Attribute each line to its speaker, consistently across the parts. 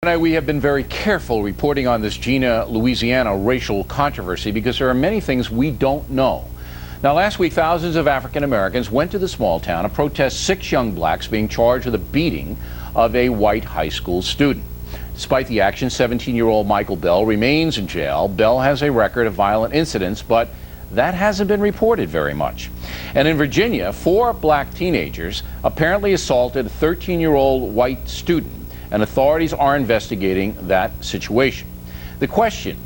Speaker 1: Tonight we have been very careful reporting on this Jena, Louisiana racial controversy because there are many things we don't know. Now, last week, thousands of African Americans went to the small town to protest 6 young blacks being charged with a beating of a white high school student. Despite the action, 17-year-old Michael Bell remains in jail. Bell has a record of violent incidents, but that hasn't been reported very much. And in Virginia, 4 black teenagers apparently assaulted a 13-year-old white student, and authorities are investigating that situation. The question,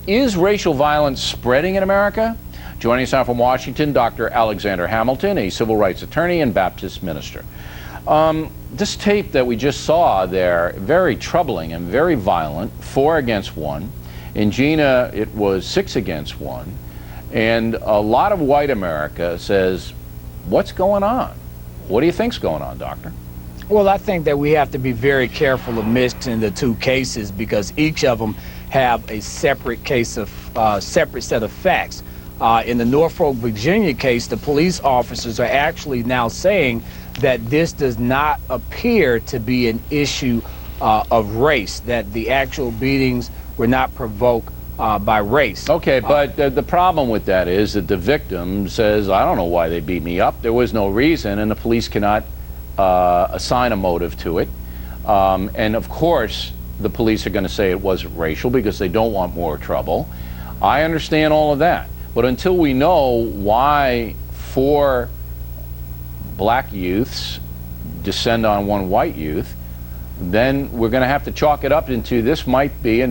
Speaker 1: is racial violence spreading in America? Joining us now from Washington, Dr. Alexander Hamilton, a civil rights attorney and Baptist minister. This tape that we just saw there, very troubling and very violent, 4 against 1. In Jena, it was 6 against 1. And a lot of white America says, what's going on? What do you think's going on, doctor?
Speaker 2: Well, I think that we have to be very careful of mixing the 2 cases because each of them have a separate case of separate set of facts. In the Norfolk, Virginia case, the police officers are actually now saying that this does not appear to be an issue of race, that the actual beatings were not provoked by race.
Speaker 1: Okay, but the problem with that is that the victim says, I don't know why they beat me up. There was no reason, and the police cannot assign a motive to it. And of course, the police are going to say it wasn't racial because they don't want more trouble. I understand all of that. But until we know why 4 black youths descend on 1 white youth, then we're going to have to chalk it up into this might be,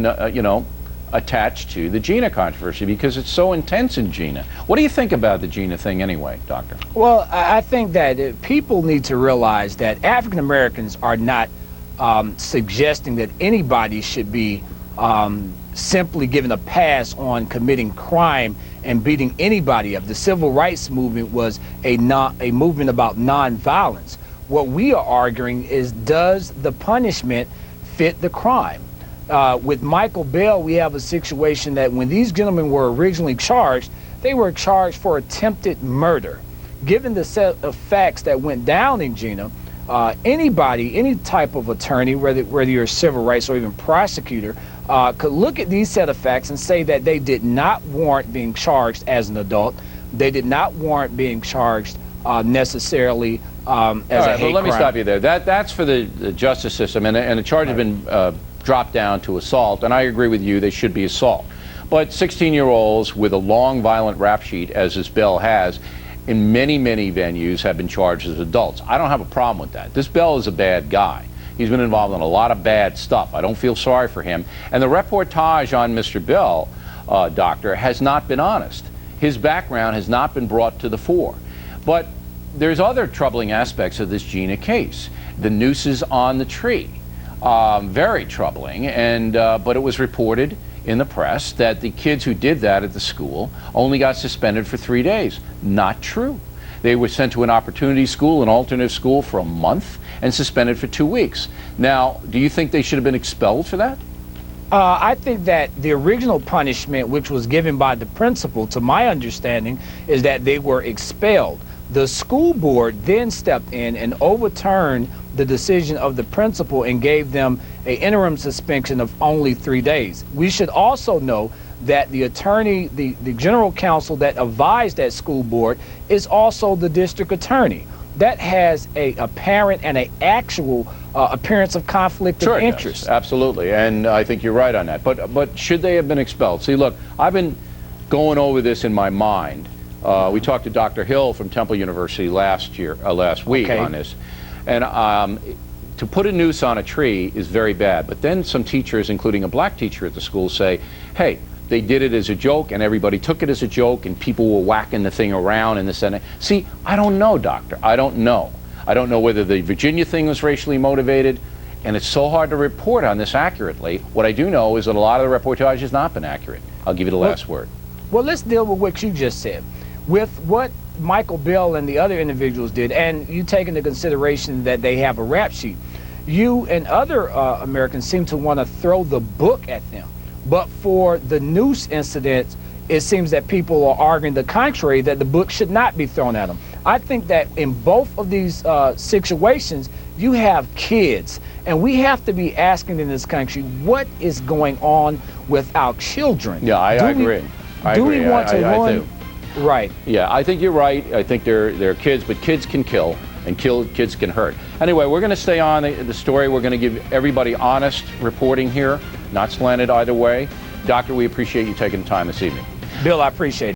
Speaker 1: attached to the Jena controversy because it's so intense in Jena. What do you think about the Jena thing anyway, doctor?
Speaker 2: Well, I think that people need to realize that African Americans are not suggesting that anybody should be simply given a pass on committing crime and beating anybody up. The civil rights movement was a movement about nonviolence. What we are arguing is, does the punishment fit the crime? With Michael Bell, we have a situation that when these gentlemen were originally charged, they were charged for attempted murder. Given the set of facts that went down in Jena, anybody, any type of attorney, whether you're a civil rights or even prosecutor, could look at these set of facts and say that they did not warrant being charged as an adult. They did not warrant being charged necessarily as a hate crime.
Speaker 1: Well, let me stop you there. That's for the justice system, and the charge has been dropped down to assault, and I agree with you, they should be assault. But 16-year-olds with a long violent rap sheet, as this Bell has, in many, many venues have been charged as adults. I don't have a problem with that. This Bell is a bad guy. He's been involved in a lot of bad stuff. I don't feel sorry for him. And the reportage on Mr. Bell, doctor, has not been honest. His background has not been brought to the fore. But there's other troubling aspects of this Jena case. The nooses on the tree. Very troubling, and but it was reported in the press that the kids who did that at the school only got suspended for 3 days. Not true. They were sent to an opportunity school, an alternative school, for a month and suspended for 2 weeks. Now, do you think they should have been expelled for that?
Speaker 2: I think that the original punishment, which was given by the principal, to my understanding, is that they were expelled. The school board then stepped in and overturned the decision of the principal and gave them an interim suspension of only 3 days. We should also know that the attorney, the general counsel that advised that school board is also the district attorney. That has a apparent and an actual appearance of conflict of interest.
Speaker 1: Absolutely, and I think you're right on that. But should they have been expelled? See, look, I've been going over this in my mind. We talked to Dr. Hill from Temple University last week on this. And to put a noose on a tree is very bad. But then some teachers, including a black teacher at the school, say, hey, they did it as a joke, and everybody took it as a joke, and people were whacking the thing around and this and that. See, I don't know, doctor. I don't know. I don't know whether the Virginia thing was racially motivated, and it's so hard to report on this accurately. What I do know is that a lot of the reportage has not been accurate. I'll give you the last word.
Speaker 2: Well, let's deal with what you just said. With what Michael Bell and the other individuals did, and you take into consideration that they have a rap sheet, you and other Americans seem to want to throw the book at them. But for the noose incident, it seems that people are arguing the contrary, that the book should not be thrown at them. I think that in both of these situations, you have kids, and we have to be asking in this country, what is going on with our children?
Speaker 1: Yeah, I agree.
Speaker 2: Do we want to run? Right.
Speaker 1: Yeah, I think you're right. I think they're kids, but kids can kill, and kids can hurt. Anyway, we're going to stay on the story. We're going to give everybody honest reporting here, not slanted either way. Doctor, we appreciate you taking the time this evening.
Speaker 2: Bill, I appreciate it.